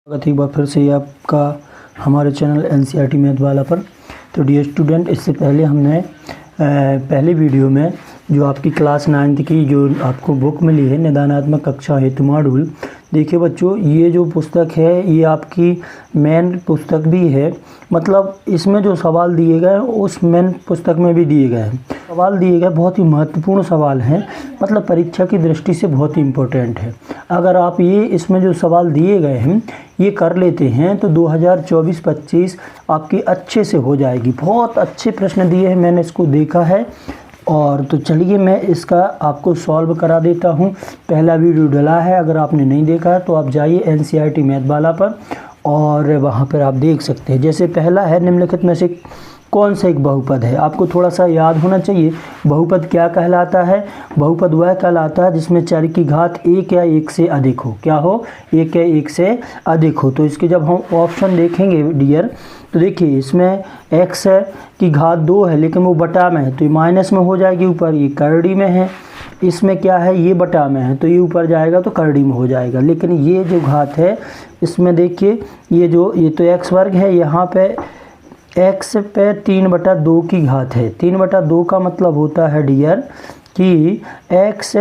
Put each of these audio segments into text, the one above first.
स्वागत है एक बार फिर से आपका हमारे चैनल एनसीईआरटी मैथ वाला पर। तो डियर स्टूडेंट, इससे पहले हमने पहले वीडियो में जो आपकी क्लास 9th की जो आपको बुक मिली है निदानात्मक कक्षा हेतु मॉड्यूल, देखिए बच्चों, ये जो पुस्तक है ये आपकी मेन पुस्तक भी है। मतलब इसमें जो सवाल दिए गए उस मेन पुस्तक में भी दिए गए हैं। सवाल दिए गए बहुत ही महत्वपूर्ण सवाल हैं, मतलब परीक्षा की दृष्टि से बहुत ही इम्पोर्टेंट है। अगर आप ये इसमें जो सवाल दिए गए हैं ये कर लेते हैं तो 2024-25 आपकी अच्छे से हो जाएगी। बहुत अच्छे प्रश्न दिए हैं, मैंने इसको देखा है। और तो चलिए मैं इसका आपको सॉल्व करा देता हूँ। पहला वीडियो डला है, अगर आपने नहीं देखा है तो आप जाइए एनसीईआरटी मैथ वाला पर और वहाँ पर आप देख सकते हैं। जैसे पहला है, निम्नलिखित में से कौन सा एक बहुपद है। आपको थोड़ा सा याद होना चाहिए बहुपद क्या कहलाता है। बहुपद वह कहलाता है जिसमें चर की घात एक या एक से अधिक हो। क्या हो? एक या एक से अधिक हो। तो इसके जब हम ऑप्शन देखेंगे डियर, तो देखिए इसमें x की घात 2 है लेकिन वो बटा में है तो ये माइनस में हो जाएगी ऊपर, ये करड़ी में है। इसमें क्या है, ये बटा में है तो ये ऊपर जाएगा तो करड़ी में हो जाएगा। लेकिन ये जो घात है इसमें देखिए ये तो x वर्ग है, यहाँ पे x पे 3/2 की घात है। 3/2 का मतलब होता है डियर कि x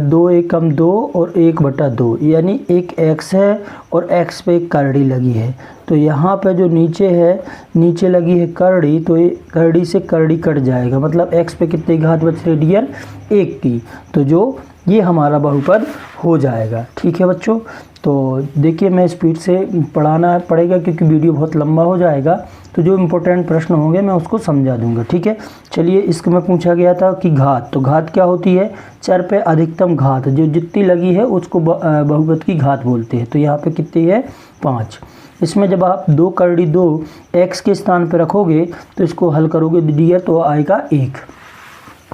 2 एकम 2 और 1/2, यानी एक x है और x पे एक करड़ी लगी है। तो यहाँ पे जो नीचे है, नीचे लगी है करड़ी, तो ये करड़ी से करड़ी कट जाएगा। मतलब x पे कितनी घात बच रही डियर? 1 की। तो जो ये हमारा बहुपद हो जाएगा। ठीक है बच्चों, तो देखिए मैं स्पीड से पढ़ाना पड़ेगा क्योंकि वीडियो बहुत लंबा हो जाएगा। तो जो इम्पोर्टेंट प्रश्न होंगे मैं उसको समझा दूंगा। ठीक है, चलिए इसमें पूछा गया था कि घात, तो घात क्या होती है? चर पे अधिकतम घात, जो जितनी लगी है उसको बहुपद की घात बोलते हैं। तो यहाँ पे कितनी है? 5। इसमें जब आप 2 करड़ी 2 x के स्थान पर रखोगे तो इसको हल करोगे डियर तो आएगा 1।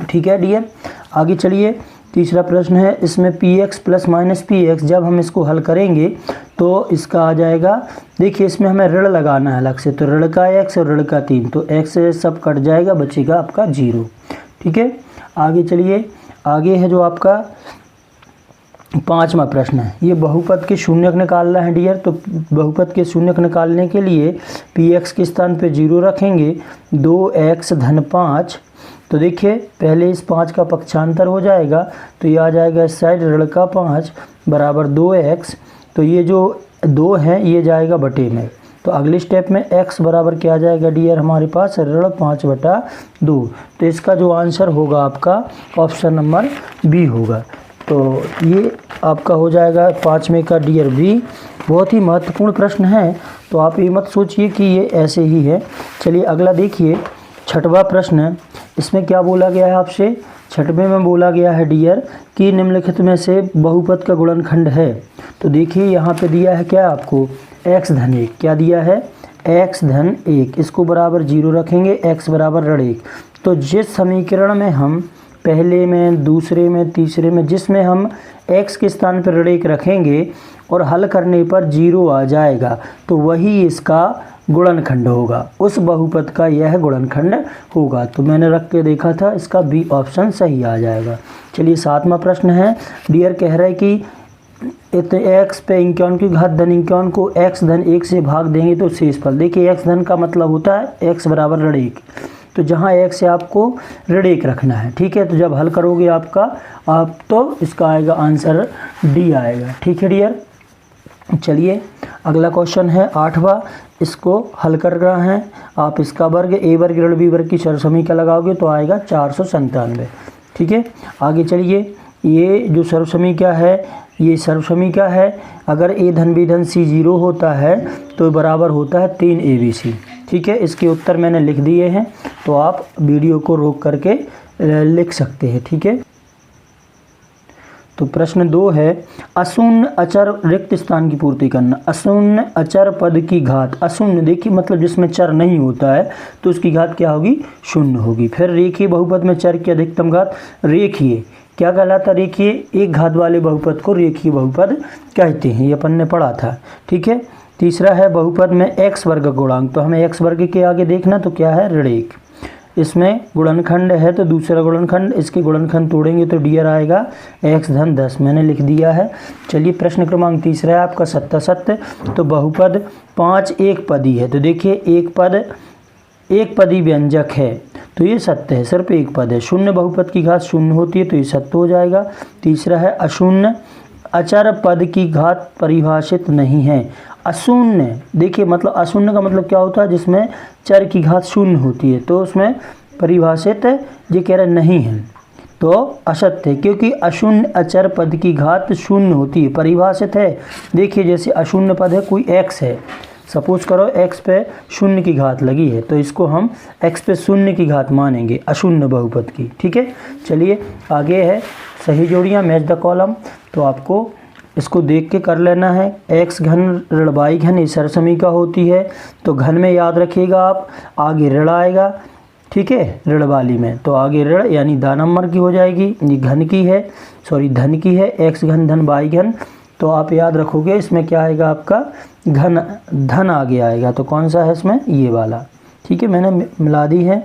ठीक है डियर, आगे चलिए। तीसरा प्रश्न है, इसमें px प्लस माइनस px, जब हम इसको हल करेंगे तो इसका आ जाएगा। देखिए इसमें हमें ऋण लगाना है अलग से, तो ऋण का x और ऋण का 3, तो x से सब कट जाएगा, बचेगा आपका 0। ठीक है, आगे चलिए। आगे है जो आपका 5वां प्रश्न है, ये बहुपद के शून्यक निकालना है डियर। तो बहुपद के शून्यक निकालने के लिए px के स्थान पे 0 रखेंगे, 2x धन 5। तो देखिए पहले इस 5 का पक्षांतर हो जाएगा तो ये आ जाएगा इस साइड ऋण का 5 बराबर 2x। तो ये जो 2 है ये जाएगा बटे में। तो अगले स्टेप में x बराबर क्या आ जाएगा डियर हमारे पास? ऋण 5/2। तो इसका जो आंसर होगा आपका ऑप्शन नंबर बी होगा। तो ये आपका हो जाएगा 5वें का डियर बी। बहुत ही महत्वपूर्ण प्रश्न है, तो आप ये मत सोचिए कि ये ऐसे ही है। चलिए अगला देखिए, 6वां प्रश्न है। इसमें क्या बोला गया है आपसे? 6वें में बोला गया है डियर कि निम्नलिखित में से बहुपद का गुणनखंड है। तो देखिए यहाँ पे दिया है क्या आपको? x धन 1। क्या दिया है? x धन 1। इसको बराबर 0 रखेंगे, x बराबर ऋण 1। तो जिस समीकरण में हम पहले में, दूसरे में, तीसरे में, जिसमें हम x के स्थान पर ऋण 1 रखेंगे और हल करने पर 0 आ जाएगा तो वही इसका गुणनखंड होगा, उस बहुपद का यह गुणनखंड होगा। तो मैंने रख के देखा था, इसका बी ऑप्शन सही आ जाएगा। चलिए 7वां प्रश्न है, डियर कह रहा है कि x पे 51 की घात धन 51 को x धन 1 से भाग देंगे तो शेष फल। देखिए x धन का मतलब होता है x बराबर ऋण 1, तो जहाँ x है आपको ऋण 1 रखना है। ठीक है, तो जब हल करोगे आप तो इसका आएगा आंसर डी आएगा। ठीक है डियर, चलिए अगला क्वेश्चन है 8वां, इसको हल कर रहा है। आप इसका वर्ग a वर्ग ऋण b वर्ग की सर्वसमीकरण लगाओगे तो आएगा 497। ठीक है, आगे चलिए। ये जो सर्वसमीकरण है ये सर्वसमीकरण है। अगर a धन b धन c 0 होता है तो बराबर होता है 3abc। ठीक है, इसके उत्तर मैंने लिख दिए हैं, तो आप वीडियो को रोक करके लिख सकते हैं। ठीक है, तो प्रश्न 2 है, अशून्य अचर रिक्त स्थान की पूर्ति करना। अशून्य अचर पद की घात, अशून्य देखिए मतलब जिसमें चर नहीं होता है तो उसकी घात क्या होगी? 0 होगी। फिर रेखीय बहुपद में चर की अधिकतम घात, रेखीय क्या कहलाता? रेखीय, एक घात वाले बहुपद को रेखीय बहुपद कहते हैं, ये अपन ने पढ़ा था। ठीक है, तीसरा है बहुपद में x वर्ग गुणांक, तो हमें x वर्ग के आगे देखना, तो क्या है? ऋण 1। इसमें गुणनखंड है तो दूसरा गुणनखंड, इसके गुणनखंड तोड़ेंगे तो डियर आएगा x धन 10, मैंने लिख दिया है। चलिए प्रश्न क्रमांक तीसरा है आपका सत्य सत्य। तो बहुपद 5 एक पदी है, तो देखिए एक पदी व्यंजक है तो ये सत्य है, सिर्फ एक पद है। शून्य बहुपद की घात शून्य होती है तो ये सत्य हो जाएगा। तीसरा है अशून्य अचर पद की घात परिभाषित नहीं है। अशून्य, देखिए मतलब अशून्य का मतलब क्या होता है, जिसमें चर की घात शून्य होती है, तो उसमें परिभाषित ये कह रहे नहीं है, तो असत्य है, क्योंकि अशून्य अचर पद की घात शून्य होती है। परिभाषित है, देखिए जैसे अशून्य पद है, कोई x है, सपोज करो x पे शून्य की घात लगी है तो इसको हम x पे शून्य की घात मानेंगे अशून्य बहुपद की, ठीक है। चलिए आगे है सही जोड़ियाँ, मैच द कॉलम। तो आपको इसको देख के कर लेना है। x घन ऋण y घन ये सरसमीका होती है, तो घन में याद रखिएगा आप, आगे ऋण आएगा, ठीक है, ऋण वाली में, तो आगे ऋण यानी दा नंबर की हो जाएगी, ये घन की है, सॉरी धन की है, x घन धन y घन, तो आप याद रखोगे इसमें क्या आएगा आपका धन आगे आएगा, तो कौन सा है इसमें, ये वाला, ठीक है, मैंने मिला दी है,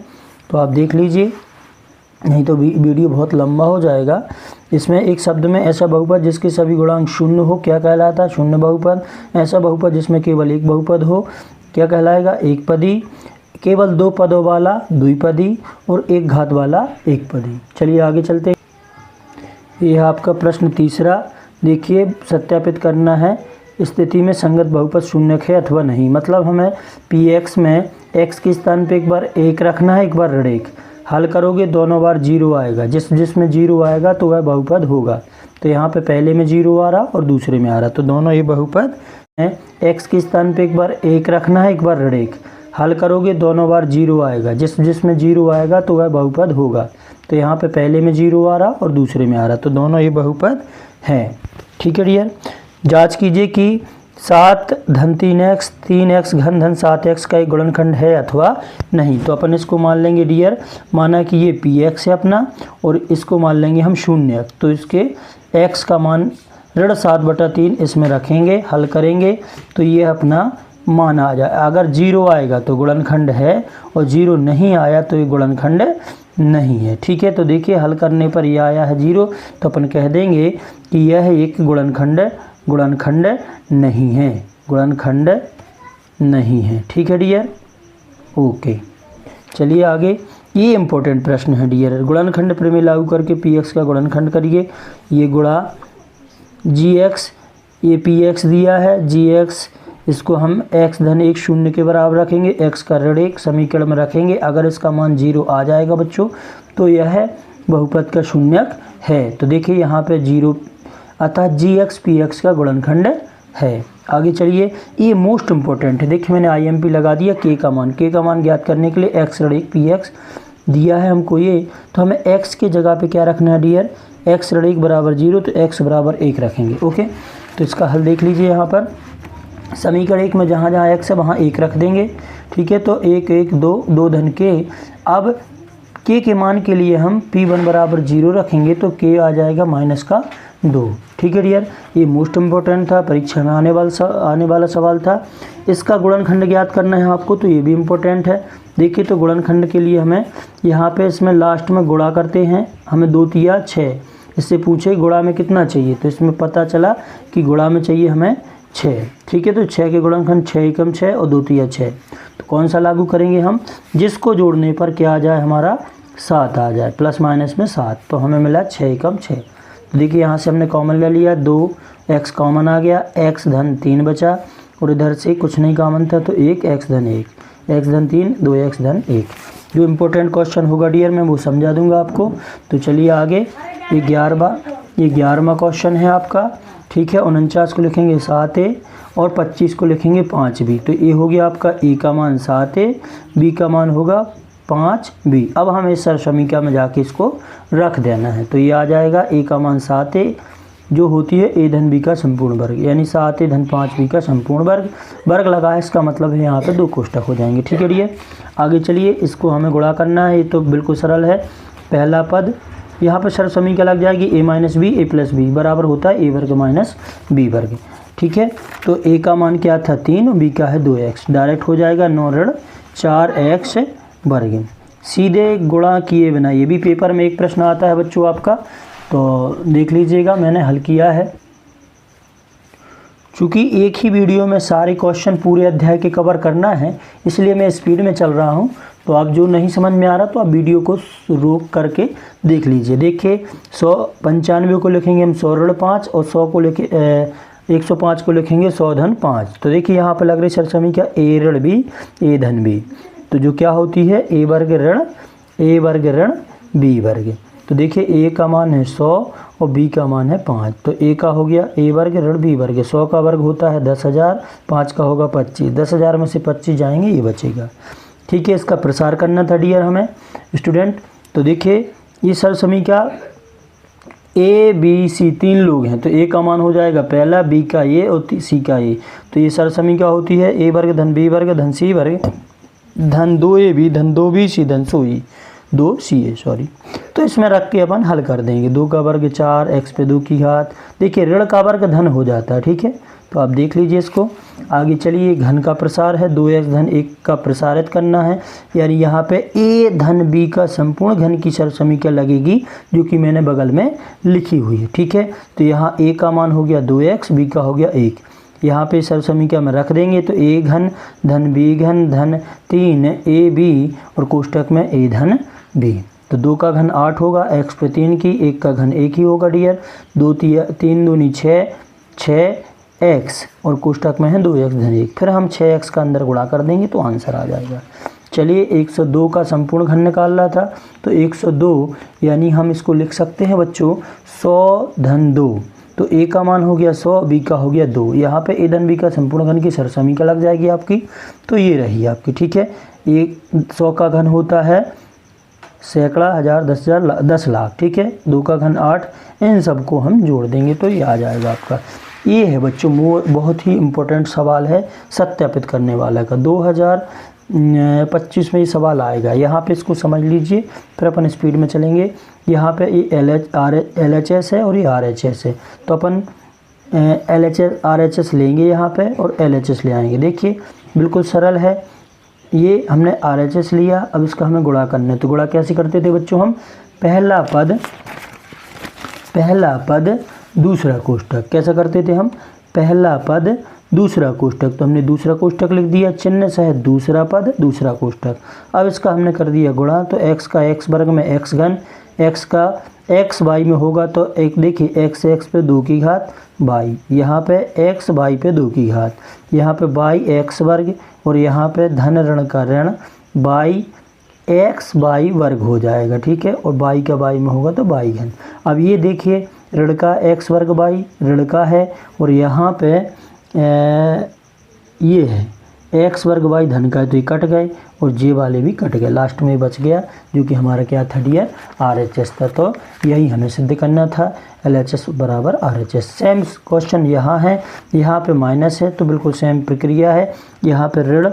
तो आप देख लीजिए, नहीं तो वीडियो बहुत लंबा हो जाएगा। इसमें एक शब्द में ऐसा बहुपद जिसके सभी गुणांक शून्य हो क्या कहलाता, शून्य बहुपद। ऐसा बहुपद जिसमें केवल एक बहुपद हो क्या कहलाएगा, एक पदी। केवल दो पदों वाला द्विपदी, और एक घात वाला एक पदी। चलिए आगे चलते हैं। यह आपका प्रश्न तीसरा, देखिए सत्यापित करना है स्थिति में संगत बहुपद शून्यक है अथवा नहीं। मतलब हमें px में x के स्थान पे एक बार 1 रखना है, एक बार ऋण 1। हल करोगे दोनों बार 0 आएगा, जिसमें 0 आएगा तो वह बहुपद होगा। तो यहाँ पे पहले में 0 आ रहा और दूसरे में आ रहा, तो दोनों ये बहुपद हैं। x के स्थान पे एक बार 1 रखना है, एक बार ऋण 1। हल करोगे दोनों बार 0 आएगा, जिसमें 0 आएगा तो वह बहुपद होगा। तो यहाँ पे पहले में 0 आ रहा और दूसरे में आ रहा, तो दोनों ये बहुपद हैं, ठीक है डियर। जांच कीजिए कि 7 धन 3x 3x घन धन 7x का एक गुणनखंड है अथवा नहीं। तो अपन इसको मान लेंगे डियर, माना कि ये px है अपना, और इसको मान लेंगे हम शून्य, तो इसके x का मान ऋण 7/3 इसमें रखेंगे, हल करेंगे तो ये अपना मान आ जाए। अगर 0 आएगा तो गुणनखंड है, और 0 नहीं आया तो ये गुणनखंड नहीं है, ठीक है। तो देखिए हल करने पर यह आया है 0, तो अपन कह देंगे कि यह एक गुणनखंड नहीं है, गुणनखंड नहीं है, ठीक है डियर, ओके। चलिए आगे, ये इंपॉर्टेंट प्रश्न है डियर। गुणनखंड प्रमेय लागू करके px का गुणनखंड करिए। ये गुणा gx, ये px दिया है, gx इसको हम x धन 1 शून्य के बराबर रखेंगे, x का ऋण 1 समीकरण में रखेंगे। अगर इसका मान 0 आ जाएगा बच्चों तो यह बहुपद का शून्यक है। तो देखिए यहाँ पे 0, अतः gx px का गुणनखंड है। आगे चलिए, ये मोस्ट इंपॉर्टेंट है। देखिए मैंने IMP लगा दिया, k का मान ज्ञात करने के लिए x ऋण 1 px दिया है हमको ये, तो हमें x के जगह पे क्या रखना है डियर, x ऋण 1 बराबर 0, तो x बराबर 1 रखेंगे, ओके। तो इसका हल देख लीजिए, यहाँ पर समीकरण 1 में जहाँ जहाँ x है वहाँ 1 रख देंगे, ठीक है। तो 1 1 2 2 धन k। अब k के मान के लिए हम p1 बराबर 0 रखेंगे, तो k आ जाएगा -2, ठीक है डियर। ये मोस्ट इम्पोर्टेंट था, परीक्षा में आने वाला सवाल था। इसका गुणनखंड ज्ञात करना है आपको, तो ये भी इम्पोर्टेंट है। देखिए तो गुणनखंड के लिए हमें यहाँ पे इसमें लास्ट में गुणा करते हैं, हमें 2 तिया 6, इससे पूछे गुणा में कितना चाहिए, तो इसमें पता चला कि गुणा में चाहिए हमें 6, ठीक है। तो 6 के गुणनखंड 6 एकम 6 और 2 तिया 6, तो कौन सा लागू करेंगे हम, जिसको जोड़ने पर क्या आ जाए हमारा 7 आ जाए, प्लस माइनस में 7, तो हमें मिला 6 एकम 6। तो देखिए यहाँ से हमने कॉमन ले लिया, 2x कॉमन आ गया, x धन 3 बचा, और इधर से कुछ नहीं कॉमन था तो 1 x धन 1, x धन 3 2x धन 1। जो इम्पोर्टेंट क्वेश्चन होगा डियर मैं वो समझा दूंगा आपको। तो चलिए आगे, ये 11वां क्वेश्चन है आपका, ठीक है। 49 को लिखेंगे 7a और 25 को लिखेंगे 5b। तो ये हो गया आपका a का मान 7a, b का मान होगा 5b। अब हमें इस समीकरण में जाके इसको रख देना है, तो ये आ जाएगा a का मान 7a जो होती है a धन b का संपूर्ण वर्ग, यानी 7a धन 5b का संपूर्ण वर्ग लगा है। इसका मतलब है यहाँ पे 2 कोष्ठक हो जाएंगे, ठीक है डियर। आगे चलिए, इसको हमें गुणा करना है, ये तो बिल्कुल सरल है। पहला पद यहाँ पर सर्व समीकरण लग जाएगी a minus b a plus b बराबर होता है a वर्ग माइनस b वर्ग, ठीक है। तो a का मान क्या था 3 और b का है 2x, डायरेक्ट हो जाएगा 9 ऋण 4x वर्ग। सीधे गुणा किए बिना, ये भी पेपर में एक प्रश्न आता है बच्चों आपका, तो देख लीजिएगा, मैंने हल किया है। चूँकि एक ही वीडियो में सारे क्वेश्चन पूरे अध्याय के कवर करना है, इसलिए मैं स्पीड में चल रहा हूँ। तो आप जो नहीं समझ में आ रहा तो आप वीडियो को रोक करके देख लीजिए। देखिए 195 को लिखेंगे हम 100 ऋण 5 और 100 को लेके 105 को लिखेंगे 100 धन 5। तो देखिए यहाँ पर लग रही सरसमी क्या, ए ऋण बी ए धन बी। तो जो क्या होती है, ए वर्ग ऋण बी वर्ग। तो देखिए ए का मान है 100 और बी का मान है 5। तो ए का हो गया ए वर्ग ऋण बी वर्ग। 100 का वर्ग होता है 10,000, 5 का होगा 25। 10,000 में से 25 जाएंगे, ये बचेगा। ठीक है, इसका प्रसार करना था डियर हमें स्टूडेंट। तो देखिए ये सरसमी क्या, ए बी सी 3 लोग हैं, तो ए का मान हो जाएगा पहला, बी का ए और सी का ए। तो ये सरसमी क्या होती है, ए वर्ग धन बी वर्ग धन सी वर्ग धन 2 ए बी धन 2 बी सी धन 2 सी ए सॉरी। तो इसमें रख के अपन हल कर देंगे। 2 का वर्ग 4, x पे 2 की घात। देखिए ऋण का वर्ग धन हो जाता है, ठीक है। तो आप देख लीजिए इसको। आगे चलिए, घन का प्रसार है, 2x धन 1 का प्रसारित करना है, यानी यहाँ पे a धन b का संपूर्ण घन की सरसमी क्या लगेगी, जो कि मैंने बगल में लिखी हुई है, ठीक है। तो यहाँ a का मान हो गया 2x, b का हो गया 1। यहाँ पे सरसमी क्या में रख देंगे, तो a घन धन b घन धन 3ab और कोष्टक में a धन b। तो 2 का घन 8 होगा, x पे 3 की, 1 का घन 1 ही होगा डियर। 3 दूनी 6x और कोष्टक में है 2x धन 1। फिर हम 6x का अंदर गुणा कर देंगे तो आंसर आ जाएगा। चलिए 102 का संपूर्ण घन निकालना था, तो 102 यानी हम इसको लिख सकते हैं बच्चों 100 धन 2। तो a का मान हो गया 100, b का हो गया 2। यहाँ पे a धन b का संपूर्ण घन की सरसमी क्या लग जाएगी आपकी, तो ये रही आपकी, ठीक है। 100 का घन होता है सैकड़ा, हज़ार, 10,000, 10 लाख, ठीक है। 2 का घन 8, इन सबको हम जोड़ देंगे तो ये आ जाएगा आपका। ये है बच्चों बहुत ही इम्पोर्टेंट सवाल है, सत्यापित करने वाला का। 2025 में ये सवाल आएगा। यहाँ पे इसको समझ लीजिए, फिर अपन स्पीड में चलेंगे। यहाँ पे ये LHS है और ये RHS है, तो अपन RHS लेंगे यहाँ पे और LHS ले आएंगे। देखिए बिल्कुल सरल है, ये हमने RHS लिया, अब इसका हमें गुणा करना है। तो गुणा कैसे करते थे बच्चों हम, पहला पद दूसरा कोष्टक। कैसा करते थे हम, पहला पद दूसरा कोष्टक। तो हमने दूसरा कोष्टक लिख दिया, चिन्ह सहित दूसरा पद दूसरा कोष्टक। अब इसका हमने कर दिया गुणा, तो x का x वर्ग में x घन, x का x y में होगा, तो एक देखिए x पे 2 की घात y, यहाँ पे x y पे 2 की घात, यहाँ पे y x वर्ग और यहाँ पे धन ऋण का ऋण y x y वर्ग हो जाएगा, ठीक है। और y का y में होगा तो y घन। अब ये देखिए ऋण का x वर्ग y ऋण का है और यहाँ पे ये है x वर्ग y धन का है, तो ये कट गए और जे वाले भी कट गए, लास्ट में बच गया जो कि हमारा क्या था डियर, RHS था। तो यही हमें सिद्ध करना था, LHS बराबर RHS। सेम क्वेश्चन यहाँ है, यहाँ पे माइनस है तो बिल्कुल सेम प्रक्रिया है। यहाँ पे ऋण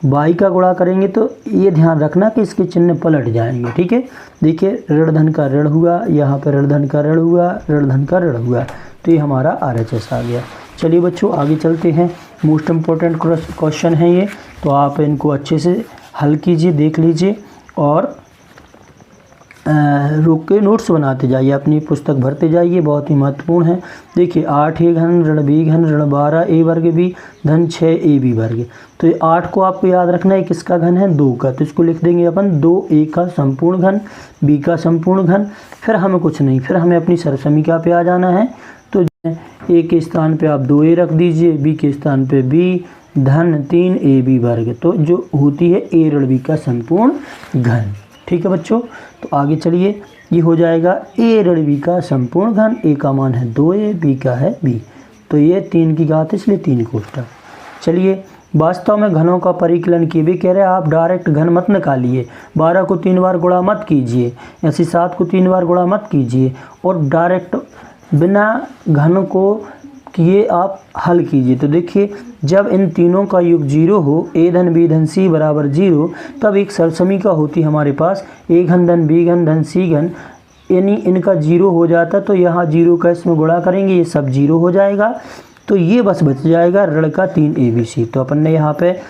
y का गुणा करेंगे तो ये ध्यान रखना कि इसके चिन्ह पलट जाएंगे, ठीक है। देखिए ऋण धन का ऋण हुआ, यहाँ पर ऋण धन का ऋण हुआ, ऋण धन का ऋण हुआ, तो ये हमारा RHS आ गया। चलिए बच्चों आगे चलते हैं, मोस्ट इम्पोर्टेंट क्वेश्चन है ये, तो आप इनको अच्छे से हल कीजिए, देख लीजिए और रोक के नोट्स बनाते जाइए, अपनी पुस्तक भरते जाइए, बहुत ही महत्वपूर्ण है। देखिए 8a घन ऋण b घन ऋण 12a वर्ग b धन 6ab वर्ग। तो ये 8 को आपको याद रखना है, किसका घन है, 2 का, तो इसको लिख देंगे अपन 2a का संपूर्ण घन, b का संपूर्ण घन। फिर हमें कुछ नहीं, फिर हमें अपनी सरसमी क्या पे आ जाना है, तो a के स्थान पे आप 2a रख दीजिए, b के स्थान पे b धन 3ab वर्ग, तो जो होती है a ऋण b का संपूर्ण घन, ठीक है बच्चों। तो आगे चलिए, ये हो जाएगा a ऋण b का संपूर्ण घन, a का मान है 2a, b का है b, तो ये 3 की घात इसलिए 3 कोष्टक। चलिए वास्तव में घनों का परिकलन किए भी कह रहे हैं, आप डायरेक्ट घन मत निकालिए, 12 को 3 बार गुणा मत कीजिए, ऐसे 7 को 3 बार गुणा मत कीजिए और डायरेक्ट बिना घन को किए आप हल कीजिए। तो देखिए जब इन तीनों का योग 0 हो, a धन b धन c बराबर 0, तब एक सरसमी का होती हमारे पास a घन धन b घन धन c घन, यानी इनका 0 हो जाता, तो यहाँ 0 का इसमें गुणा करेंगे, ये सब 0 हो जाएगा, तो ये बस बच जाएगा ऋण का 3abc। तो अपन ने यहाँ पे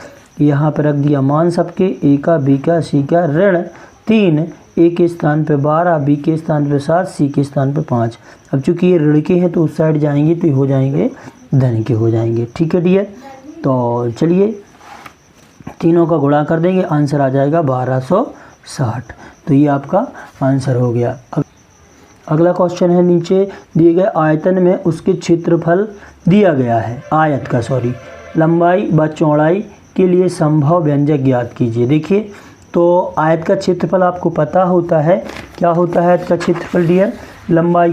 रख दिया मान सबके, a का b का c का ऋण 3, ए के स्थान पे 12, बी के स्थान पे 7, सी के स्थान पे 5। अब चूंकि ये ऋण के हैं तो उस साइड जाएंगे तो ये हो जाएंगे धन के हो जाएंगे। ठीक है डियर, तो चलिए तीनों का गुणा कर देंगे, आंसर आ जाएगा 1260। तो ये आपका आंसर हो गया। अगला क्वेश्चन है, नीचे दिए गए आयतन में उसके क्षेत्रफल दिया गया है, आयत का लंबाई व चौड़ाई के लिए संभव व्यंजक ज्ञात कीजिए। देखिए तो आयत का क्षेत्रफल आपको पता होता है, क्या होता है आयत का क्षेत्रफल डियर? लंबाई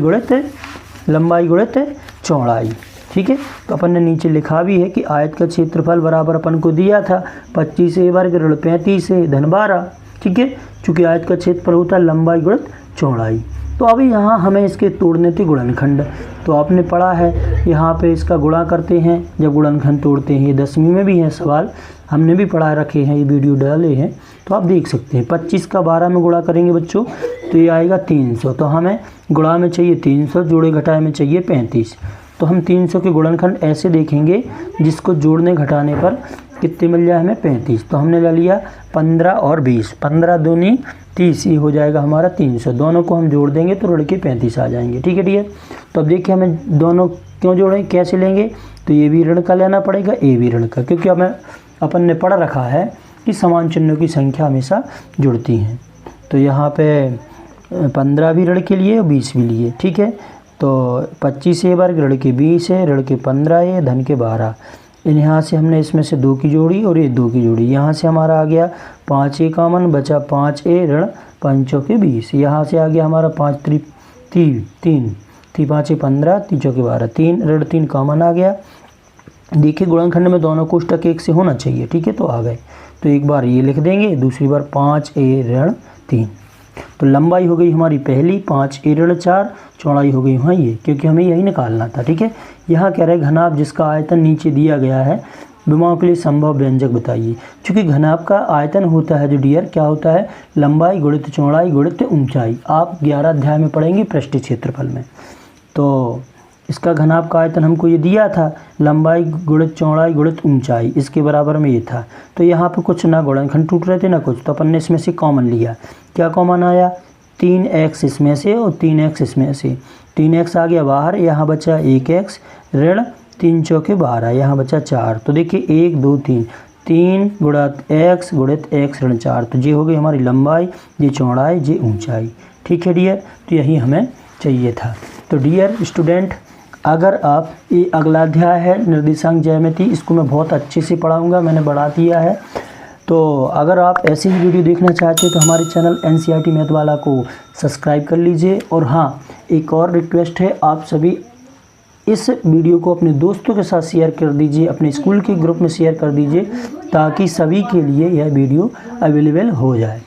गुणित चौड़ाई। ठीक है, तो अपन ने नीचे लिखा भी है कि आयत का क्षेत्रफल बराबर अपन को दिया था 25a वर्ग ऋण 35a धन 12। ठीक है, चूँकि आयत का क्षेत्रफल होता है लंबाई गुणित चौड़ाई। तो अभी यहाँ हमें इसके तोड़ने थे गुणनखंड, तो आपने पढ़ा है यहाँ पे इसका गुणा करते हैं जब गुणनखंड तोड़ते हैं। ये 10वीं में भी है सवाल, हमने भी पढ़ा रखे हैं, ये वीडियो डाले हैं तो आप देख सकते हैं। 25 का 12 में गुणा करेंगे बच्चों तो ये आएगा 300। तो हमें गुणा में चाहिए 300, जोड़े घटाए में चाहिए 35। तो हम 300 के गुणनखंड ऐसे देखेंगे जिसको जोड़ने घटाने पर कितने मिल जाए हमें 35। तो हमने ले लिया 15 और 20, 15 दूनी 30, ये हो जाएगा हमारा 300। दोनों को हम जोड़ देंगे तो ऋण के 35 आ जाएंगे। ठीक है डियर, तो अब देखिए हमें दोनों क्यों जोड़ें, कैसे लेंगे? तो ये भी ऋण का लेना पड़ेगा, ये भी ऋण का, क्योंकि हमें अपन ने पढ़ रखा है कि समान चिन्हों की संख्या हमेशा जुड़ती हैं। तो यहाँ पे 15 भी ऋण के लिए और 20 भी लिए। ठीक है, तो 25a वर्ग ऋण के 20 है, ऋण के 15 है, धन के 12। यहाँ से हमने इसमें से 2 की जोड़ी और ये 2 की जोड़ी, यहाँ से हमारा आ गया 5a कॉमन, बचा 5a ऋण 5 के 20। यहाँ से आ गया हमारा 5 3 5 15, 3 चौके 12, 3 ऋण 3 कॉमन आ गया। देखिए गुणनखंड में दोनों कोष्टक एक से होना चाहिए। ठीक है, तो आ गए। तो एक बार ये लिख देंगे, दूसरी बार 5a ऋण 3। तो लंबाई हो गई हमारी पहली 5a ऋण 4, चौड़ाई हो गई वहाँ ये, क्योंकि हमें यही निकालना था। ठीक है, यहाँ कह रहे घनाभ जिसका आयतन नीचे दिया गया है विमाओं के लिए संभव व्यंजक बताइए। चूँकि घनाभ का आयतन होता है जो डियर क्या होता है? लंबाई गुणित चौड़ाई गुणित ऊंचाई। आप 11 अध्याय में पढ़ेंगे पृष्ठीय क्षेत्रफल में। तो इसका घनाभ का आयतन हमको ये दिया था, लंबाई गुणित चौड़ाई गुणित ऊंचाई, इसके बराबर में ये था। तो यहाँ पे कुछ ना गुणनखंड टूट रहे थे ना कुछ, तो अपन ने इसमें से कॉमन लिया। क्या कॉमन आया? 3x इसमें से और 3x इसमें से। 3x आ गया बाहर, यहाँ बचा 1x ऋण 3 चौके 12, यहाँ बचा 4। तो देखिए 1 2 3 गुणित x गुणित x ऋण 4। तो ये हो गई हमारी लंबाई, ये चौड़ाई, ये ऊंचाई। ठीक है डियर, तो यही हमें चाहिए था। तो डियर स्टूडेंट, अगर आप ये अगला अध्याय है निर्देशांक ज्यामिति, इसको मैं बहुत अच्छे से पढ़ाऊँगा, मैंने बढ़ा दिया है। तो अगर आप ऐसी ही वीडियो देखना चाहते हैं तो हमारे चैनल NCERT मैथ वाला को सब्सक्राइब कर लीजिए। और हाँ, एक और रिक्वेस्ट है, आप सभी इस वीडियो को अपने दोस्तों के साथ शेयर कर दीजिए, अपने स्कूल के ग्रुप में शेयर कर दीजिए, ताकि सभी के लिए यह वीडियो अवेलेबल हो जाए।